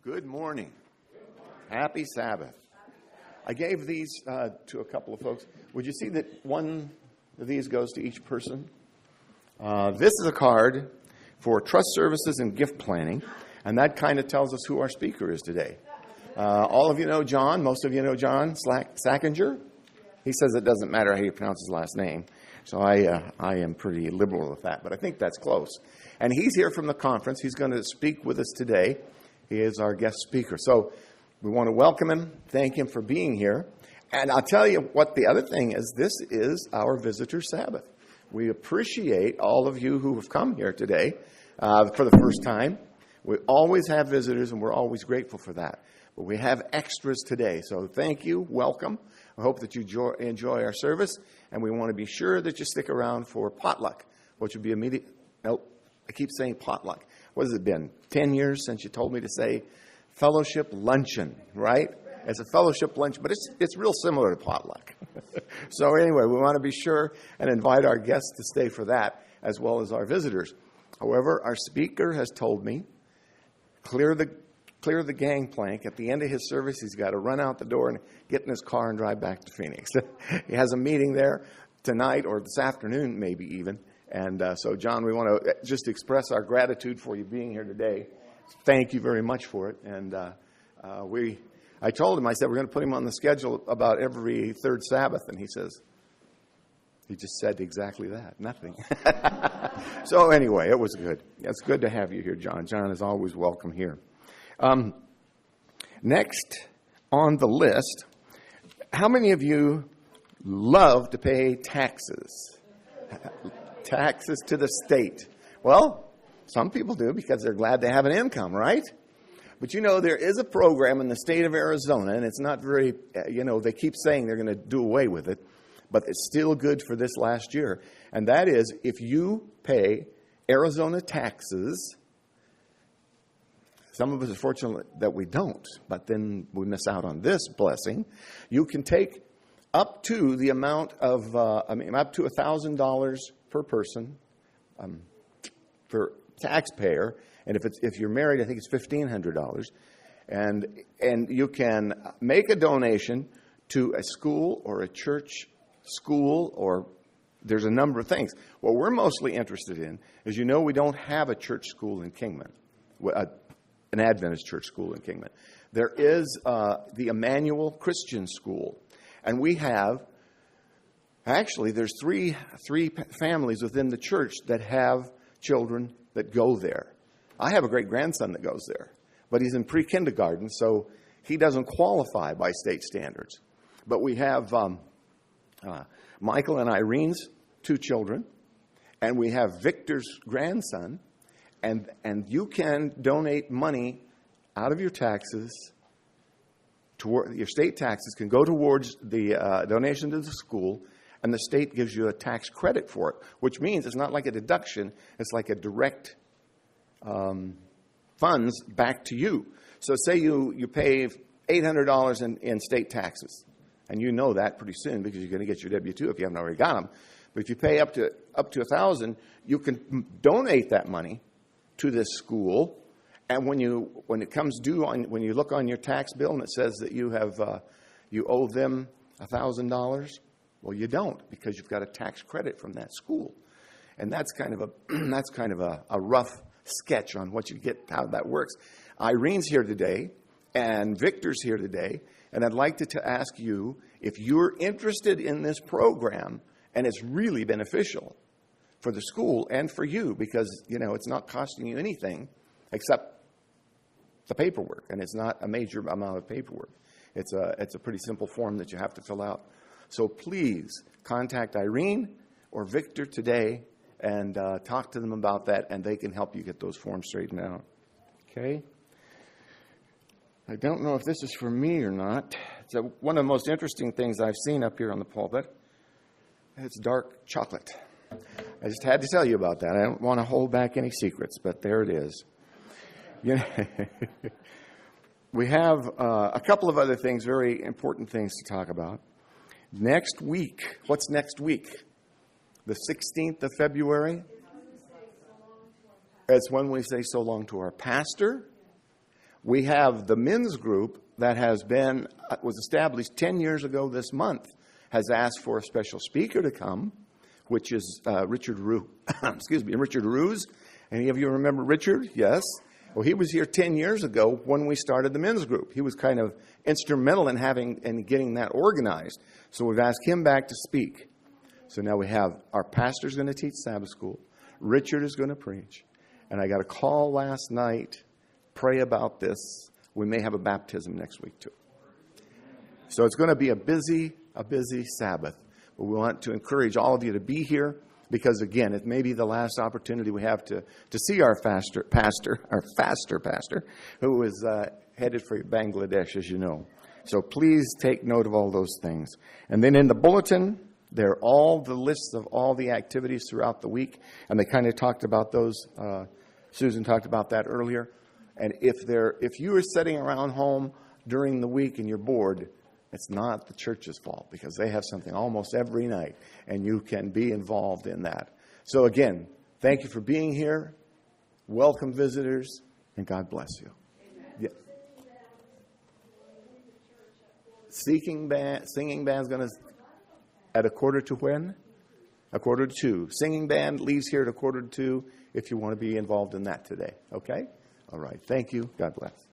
Good morning. Happy Sabbath. I gave these to a couple of folks. Would you see that one of these goes to each person? This is a card for trust services and gift planning, and that kind of tells us who our speaker is today. All of you know John. Most of you know John Sackinger. He says it doesn't matter how you pronounce his last name, so I am pretty liberal with that, but I think that's close. And he's here from the conference. He's going to speak with us today. He is our guest speaker. So we want to welcome him, thank him for being here. And I'll tell you what the other thing is. This is our Visitor Sabbath. We appreciate all of you who have come here today for the first time. We always have visitors, and we're always grateful for that. But we have extras today. So thank you. Welcome. I hope that you enjoy our service. And we want to be sure that you stick around for potluck, which would be immediate. Nope. I keep saying potluck. What has it been? 10 years since you told me to say fellowship luncheon, right? It's a fellowship luncheon, but it's real similar to potluck. So anyway, we want to be sure and invite our guests to stay for that, as well as our visitors. However, our speaker has told me, clear the gangplank. At the end of his service, he's got to run out the door and get in his car and drive back to Phoenix. He has a meeting there tonight or this afternoon, maybe even. And so, John, we want to just express our gratitude for you being here today. Thank you very much for it. And I told him, I said, we're going to put him on the schedule about every third Sabbath. And he just said exactly that, nothing. So anyway, it was good. It's good to have you here, John. John is always welcome here. Next on the list, how many of you love to pay taxes? Taxes to the state. Well, some people do because they're glad they have an income, right? But you know, there is a program in the state of Arizona, and it's not very, they keep saying they're going to do away with it, but it's still good for this last year. And that is, if you pay Arizona taxes, some of us are fortunate that we don't, but then we miss out on this blessing. You can take up to the amount of, up to $1,000 per person for taxpayer, and if you're married, I think it's $1,500, and you can make a donation to a school or a church school, or there's a number of things. What we're mostly interested in is, we don't have a church school in Kingman, an Adventist church school in Kingman. There is the Emmanuel Christian School, and we have. Actually, there's three families within the church that have children that go there. I have a great-grandson that goes there, but he's in pre-kindergarten, so he doesn't qualify by state standards. But we have Michael and Irene's two children, and we have Victor's grandson, and you can donate money out of your taxes. Your state taxes can go towards the donation to the school, and the state gives you a tax credit for it, which means it's not like a deduction. It's like a direct funds back to you. So say you pay $800 in state taxes, and you know that pretty soon because you're going to get your W-2 if you haven't already got them. But if you pay up to $1,000, you can donate that money to this school. And when it comes due, when you look on your tax bill and it says that you owe them $1,000, well, you don't, because you've got a tax credit from that school, and that's kind of a rough sketch on what you get, how that works. Irene's here today, and Victor's here today, and I'd like to ask you if you're interested in this program, and it's really beneficial for the school and for you, because it's not costing you anything except the paperwork, and it's not a major amount of paperwork. It's a pretty simple form that you have to fill out. So please contact Irene or Victor today and talk to them about that, and they can help you get those forms straightened out. Okay? I don't know if this is for me or not. It's one of the most interesting things I've seen up here on the pulpit. It's dark chocolate. I just had to tell you about that. I don't want to hold back any secrets, but there it is. We have a couple of other things, very important things to talk about. Next week. What's next week? The 16th of February? It's when we say so long to our pastor. We have the men's group that was established 10 years ago this month, has asked for a special speaker to come, which is Richard Ruse. Any of you remember Richard? Yes. Well, he was here 10 years ago when we started the men's group. He was kind of instrumental in getting that organized. So we've asked him back to speak. So now we have our pastor's going to teach Sabbath school. Richard is going to preach. And I got a call last night. Pray about this. We may have a baptism next week too. So it's going to be a busy Sabbath. But we want to encourage all of you to be here because, again, it may be the last opportunity we have to see our faster pastor, who is headed for Bangladesh, as you know. So please take note of all those things. And then in the bulletin, there are all the lists of all the activities throughout the week. And they kind of talked about those. Susan talked about that earlier. And if you are sitting around home during the week and you're bored, it's not the church's fault because they have something almost every night and you can be involved in that. So again, thank you for being here. Welcome visitors and God bless you. Yeah. Singing band's going to at 1:45 when? 1:45. Singing band leaves here at 1:45 if you want to be involved in that today. Okay? All right. Thank you. God bless.